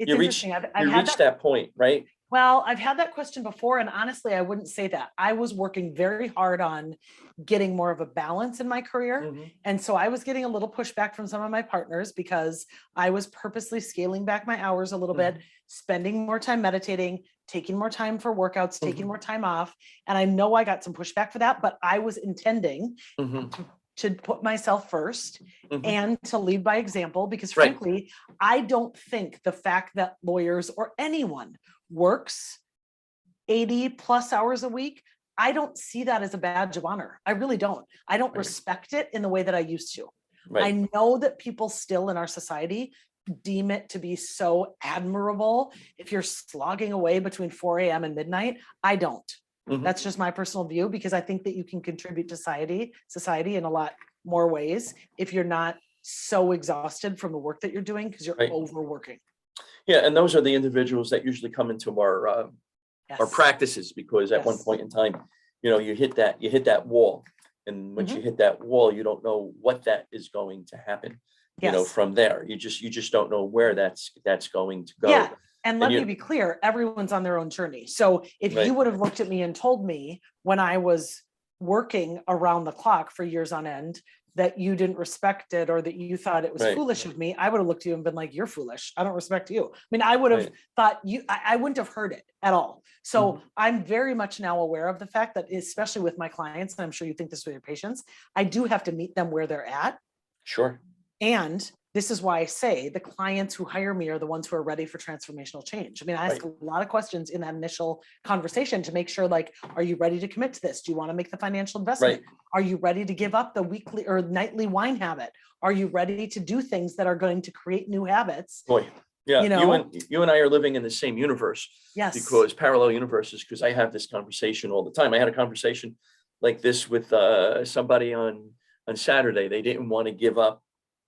S2: It's interesting.
S1: You reached that point, right?
S2: Well, I've had that question before, and honestly, I wouldn't say that. I was working very hard on getting more of a balance in my career. And so I was getting a little pushback from some of my partners because I was purposely scaling back my hours a little bit, spending more time meditating, taking more time for workouts, taking more time off. And I know I got some pushback for that, but I was intending to put myself first and to lead by example, because frankly, I don't think the fact that lawyers or anyone works 80 plus hours a week, I don't see that as a badge of honor. I really don't. I don't respect it in the way that I used to. I know that people still in our society deem it to be so admirable if you're slogging away between 4 a.m. and midnight. I don't.
S1: Mhm.
S2: That's just my personal view, because I think that you can contribute to society in a lot more ways if you're not so exhausted from the work that you're doing because you're
S1: Right.
S2: overworking.
S1: Yeah, and those are the individuals that usually come into our
S2: Yes.
S1: practices, because at one
S2: Yes.
S1: point in time, you hit that wall, and once you hit that wall, you don't know what that is going to happen.
S2: Yes.
S1: From there, you just don't know where that's going to go.
S2: Yeah. And let
S1: And
S2: me be clear, everyone's on their own journey. So if
S1: Right.
S2: you would have looked at me and told me when I was working around the clock for years on end that you didn't respect it, or that you thought it was
S1: Right.
S2: foolish of me, I would have looked at you and been like, you're foolish. I don't respect you. I mean, I would have
S1: Right.
S2: thought I wouldn't have heard it at all. So
S1: Mhm.
S2: I'm very much now aware of the fact that, especially with my clients, and I'm sure you think this with your patients, I do have to meet them where they're at.
S1: Sure.
S2: And this is why I say the clients who hire me are the ones who are ready for transformational change. I mean, I ask
S1: Right.
S2: a lot of questions in that initial conversation to make sure, like, are you ready to commit to this? Do you want to make the financial investment?
S1: Right.
S2: Are you ready to give up the weekly or nightly wine habit? Are you ready to do things that are going to create new habits?
S1: Boy, yeah,
S2: You know?
S1: you and I are living in the same universe,
S2: Yes.
S1: because parallel universes, because I have this conversation all the time. I had a conversation like this with somebody on Saturday. They didn't want to give up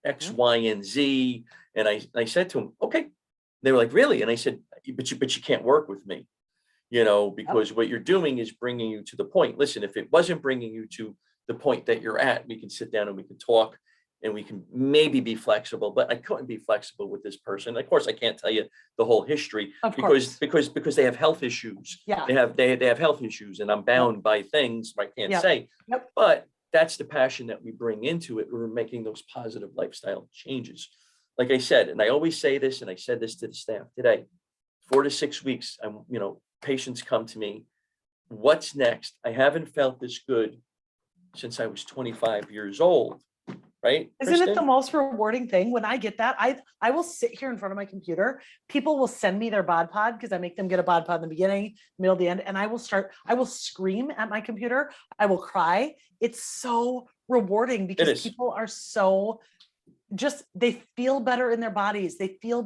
S1: X,
S2: Mhm.
S1: Y, and Z. And I said to them, okay. They were like, really? And I said, but you can't work with me, because what you're doing is bringing you to the point. Listen, if it wasn't bringing you to the point that you're at, we can sit down and we can talk, and we can maybe be flexible, but I couldn't be flexible with this person. Of course, I can't tell you the whole history,
S2: Of
S1: because
S2: course.
S1: they have health issues.
S2: Yeah.
S1: They have health issues, and I'm bound by things I can't
S2: Yep.
S1: say.
S2: Yep.
S1: But that's the passion that we bring into it. We're making those positive lifestyle changes. Like I said, and I always say this, and I said this to the staff today, 4 to 6 weeks, patients come to me, what's next? I haven't felt this good since I was 25 years old. Right?
S2: Isn't it the
S1: Kristin?
S2: most rewarding thing when I get that? I will sit here in front of my computer. People will send me their bod pod because I make them get a bod pod in the beginning, middle, the end, and I will scream at my computer. I will cry. It's so rewarding because
S1: is.
S2: people are so they feel better in their bodies. They feel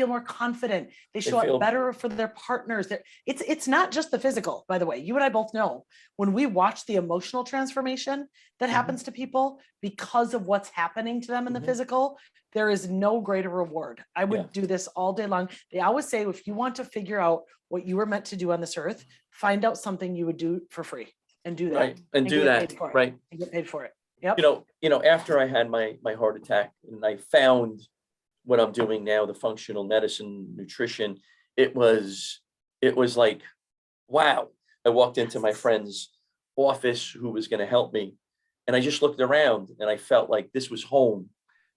S2: more confident. They show
S1: feel-
S2: up better for their partners. It's not just the physical, by the way. You and I both know when we watch the emotional transformation that
S1: Mhm.
S2: happens to people because of what's happening to them in the
S1: Mhm.
S2: physical, there is no greater reward. I would
S1: Yeah.
S2: do this all day long. They always say, if you want to figure out what you were meant to do on this earth, find out something you would do for free and do that.
S1: Right. And do
S2: get
S1: that.
S2: paid for it.
S1: Right.
S2: And get paid for it. Yep.
S1: After I had my heart attack and I found what I'm doing now, the functional medicine, nutrition, it was like, wow. I walked into my friend's office who was going to help me, and I just looked around and I felt like this was home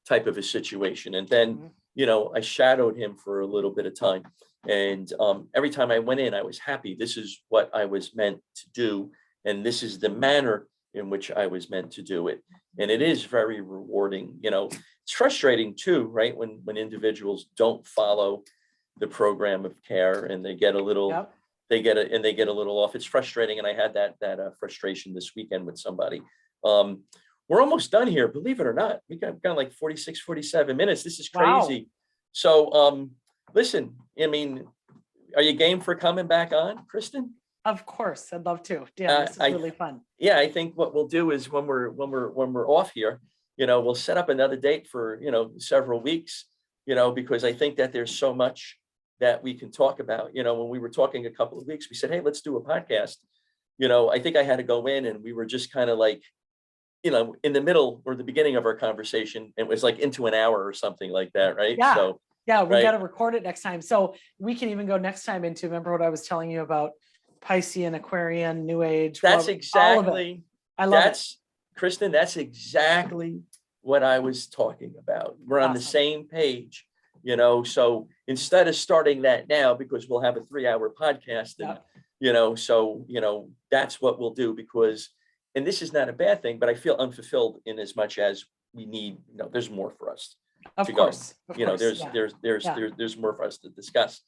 S1: type of a situation. And then, I shadowed him for a little bit of time. And every time I went in, I was happy. This is what I was meant to do. And this is the manner in which I was meant to do it. And it is very rewarding. It's frustrating too, right? When individuals don't follow the program of care and they get a little,
S2: Yep.
S1: they get a little off. It's frustrating. And I had that frustration this weekend with somebody. We're almost done here, believe it or not. We got like 46, 47 minutes. This is crazy.
S2: Wow.
S1: So listen, I mean, are you game for coming back on, Kristin?
S2: Of course, I'd love to. Dan, this is really fun.
S1: Yeah, I think what we'll do is when we're off here, we'll set up another date for several weeks, because I think that there's so much that we can talk about. When we were talking a couple of weeks, we said, hey, let's do a podcast. I think I had to go in and we were just kind of like, in the middle or the beginning of our conversation, it was like into an hour or something like that, right?
S2: Yeah.
S1: So
S2: yeah, we
S1: right.
S2: got to record it next time. So we can even go next time into, remember what I was telling you about Piscean, Aquarian, New Age.
S1: That's
S2: all of it.
S1: exactly,
S2: I love it.
S1: Kristin, that's exactly what I was talking about. We're on the
S2: Awesome.
S1: same page, so instead of starting that now, because we'll have a 3-hour podcast and,
S2: Yep.
S1: that's what we'll do, because, and this is not a bad thing, but I feel unfulfilled in as much as we need, there's more for us
S2: Of
S1: to
S2: course.
S1: go.
S2: Of course. Yeah.
S1: There's more for us to discuss.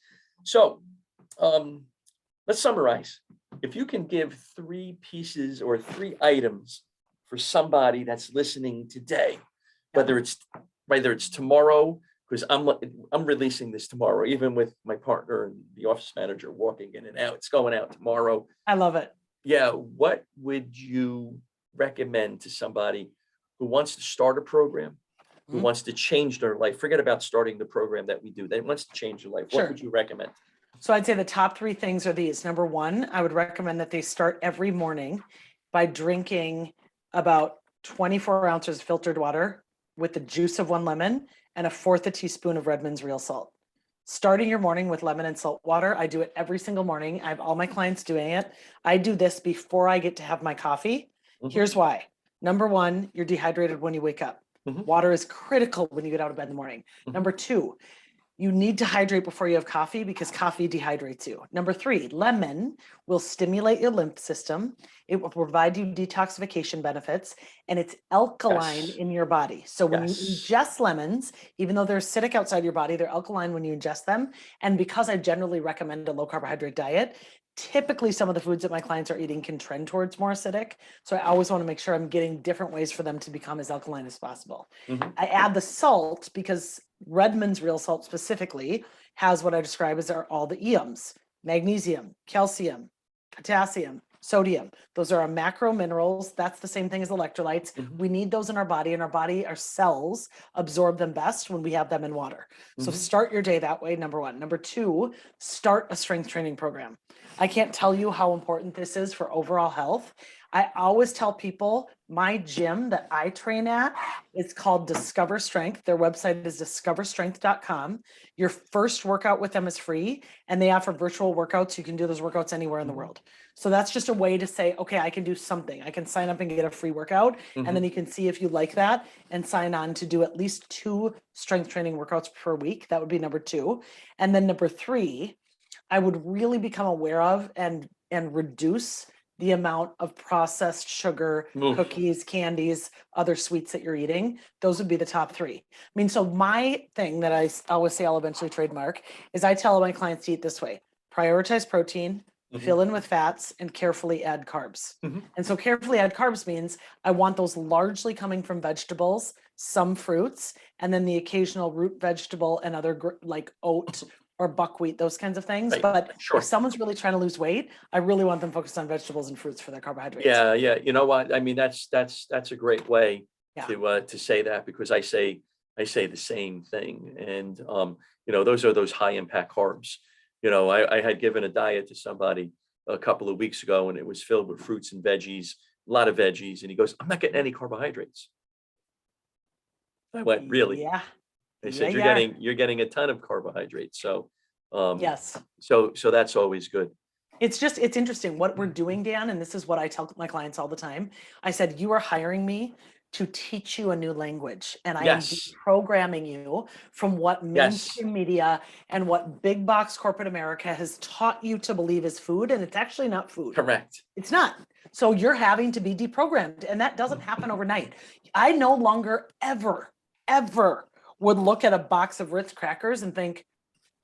S1: So, let's summarize. If you can give 3 pieces or 3 items for somebody that's listening today, whether it's tomorrow because I'm releasing this tomorrow, even with my partner and the office manager walking in and out. It's going out tomorrow.
S2: I love it.
S1: Yeah. What would you recommend to somebody who wants to start a program, who
S2: Mhm.
S1: wants to change their life? Forget about starting the program that we do. They wants to change their life.
S2: Sure.
S1: What would you recommend?
S2: So I'd say the top three things are these. Number one, I would recommend that they start every morning by drinking about 24 ounces of filtered water with the juice of one lemon and a fourth a teaspoon of Redmond's real salt. Starting your morning with lemon and salt water. I do it every single morning. I have all my clients doing it. I do this before I get to have my coffee.
S1: Mhm.
S2: Here's why. Number one, you're dehydrated when you wake up.
S1: Mhm.
S2: Water is critical when you get out of bed in the morning.
S1: Mhm.
S2: Number two, you need to hydrate before you have coffee because coffee dehydrates you. Number three, lemon will stimulate your lymph system. It will provide you detoxification benefits, and it's alkaline
S1: Yes.
S2: in your body. So when you
S1: Yes.
S2: ingest lemons, even though they're acidic outside your body, they're alkaline when you ingest them. And because I generally recommend a low carbohydrate diet, typically some of the foods that my clients are eating can trend towards more acidic. So I always want to make sure I'm getting different ways for them to become as alkaline as possible.
S1: Mhm.
S2: I add the salt because Redmond's real salt specifically has what I describe as all the EMs: magnesium, calcium, potassium, sodium. Those are our macro minerals. That's the same thing as electrolytes.
S1: Mhm.
S2: We need those in our body, and our cells absorb them best when we have them in water. So
S1: Mhm.
S2: start your day that way, number one. Number two, start a strength training program. I can't tell you how important this is for overall health. I always tell people my gym that I train at, it's called Discover Strength. Their website is discoverstrength.com. Your first workout with them is free, and they offer virtual workouts. You can do those workouts anywhere in the world. So that's just a way to say, okay, I can do something. I can sign up and get a free workout, and then you can see if you like that and sign on to do at least 2 strength training workouts per week. That would be number two. And then number three, I would really become aware of and reduce the amount of processed sugar,
S1: Oof.
S2: cookies, candies, other sweets that you're eating. Those would be the top three. I mean, so my thing that I always say I'll eventually trademark is I tell my clients to eat this way: prioritize protein,
S1: Mhm.
S2: fill in with fats, and carefully add carbs.
S1: Mhm.
S2: And so carefully add carbs means I want those largely coming from vegetables, some fruits, and then the occasional root vegetable and other like oat or buckwheat, those kinds of things.
S1: Right.
S2: But
S1: Sure.
S2: if someone's really trying to lose weight, I really want them focused on vegetables and fruits for their carbohydrates.
S1: Yeah, yeah. You know what? I mean, that's a great way
S2: Yeah.
S1: to say that, because I say the same thing. And those are those high impact carbs. I had given a diet to somebody a couple of weeks ago, and it was filled with fruits and veggies, a lot of veggies. And he goes, "I'm not getting any carbohydrates." I went, "Really?"
S2: Yeah.
S1: They
S2: Yeah,
S1: said,
S2: yeah.
S1: you're getting a ton of carbohydrates." So
S2: Yes.
S1: so that's always good.
S2: It's interesting what we're doing, Dan, and this is what I tell my clients all the time. I said, you are hiring me to teach you a new language, and I am
S1: Yes.
S2: deprogramming you from what
S1: Yes.
S2: mainstream media and what big box corporate America has taught you to believe is food, and it's actually not food.
S1: Correct.
S2: It's not. So you're having to be deprogrammed, and that doesn't happen overnight. I no longer ever would look at a box of Ritz crackers and think,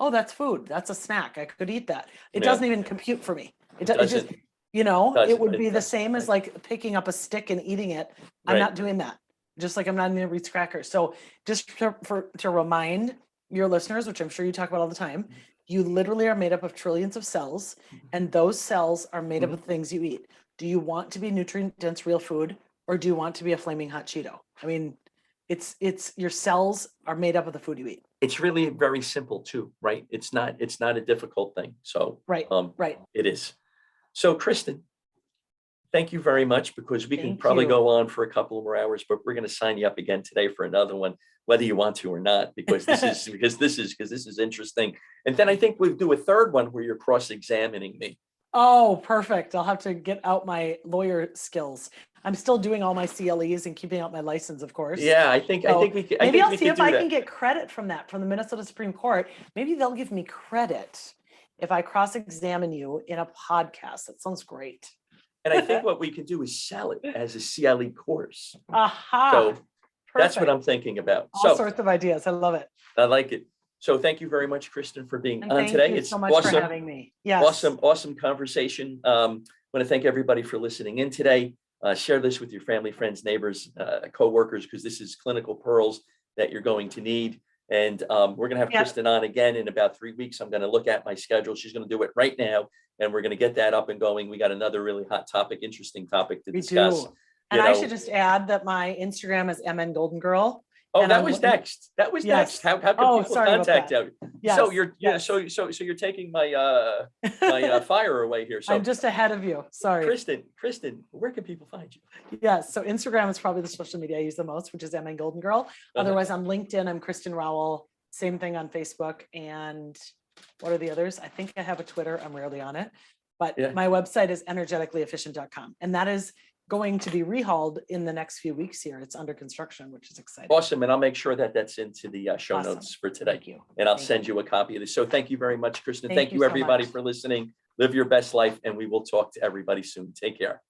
S2: oh, that's food. That's a snack. I could eat that. It
S1: Yeah.
S2: doesn't even compute for me. It just,
S1: doesn't.
S2: it
S1: Doesn't.
S2: would
S1: It
S2: be the
S1: doesn't.
S2: same as
S1: Right.
S2: like picking up a stick and eating it. I'm
S1: Right.
S2: not doing that. Just like I'm not eating Ritz crackers. So just to remind your listeners, which I'm sure you talk about all the time, you literally are made up of trillions of cells, and those cells are made up of things you eat. Do you want to be nutrient dense real food, or do you want to be a flaming hot Cheeto? I mean, it's your cells are made up of the food you eat.
S1: It's really very simple too, right? It's not a difficult thing. So
S2: Right.
S1: it is. So Kristin, thank you very much, because we can
S2: Thank
S1: probably
S2: you.
S1: go on for a couple of more hours, but we're going to sign you up again today for another one, whether you want to or not, because this is interesting. And then I think we'll do a third one where you're cross-examining me.
S2: Oh, perfect. I'll have to get out my lawyer skills. I'm still doing all my CLEs and keeping out my license, of course.
S1: Yeah, I think we could.
S2: Maybe I'll
S1: we
S2: see
S1: could
S2: if
S1: do
S2: I
S1: that.
S2: can get credit from the Minnesota Supreme Court. Maybe they'll give me credit if I cross-examine you in a podcast. That sounds great.
S1: And I think what we could do is sell it as a CLE course.
S2: Aha.
S1: So that's what
S2: Perfect.
S1: I'm thinking about.
S2: All
S1: So
S2: sorts of ideas. I love it.
S1: I like it. So thank you very much, Kristin, for being
S2: And
S1: on
S2: thank
S1: today.
S2: you
S1: It's
S2: so much
S1: awesome.
S2: for having me. Yes.
S1: Awesome conversation. I want to thank everybody for listening in today. Share this with your family, friends, neighbors, coworkers, because this is clinical pearls that you're going to need. And we're going to have Kristin on again in about 3 weeks. I'm going to look at my schedule. She's going to do it right now. And we're going to get that up and going. We got another really hot topic, interesting topic to discuss.
S2: And I should just add that my Instagram is MN Golden Girl.
S1: Oh, that was next. That was next. How can people contact you?
S2: Yes,
S1: so you're taking my my fire away here. So
S2: I'm just ahead of you. Sorry.
S1: Kristin, where can people find you?
S2: Yes. So Instagram is probably the social media I use the most, which is MN Golden Girl. Otherwise, on LinkedIn, I'm Kristin Rowell. Same thing on Facebook. And what are the others? I think I have a Twitter. I'm rarely on it. But my website is energeticallyefficient.com. And that is going to be rehauled in the next few weeks here. It's under construction, which is exciting.
S1: Awesome. And I'll make sure that that's into the show notes for today.
S2: Thank you.
S1: And I'll send you a copy of this. So thank you very much, Kristin. Thank you
S2: so
S1: everybody
S2: much.
S1: for listening. Live your best life, and we will talk to everybody soon. Take care.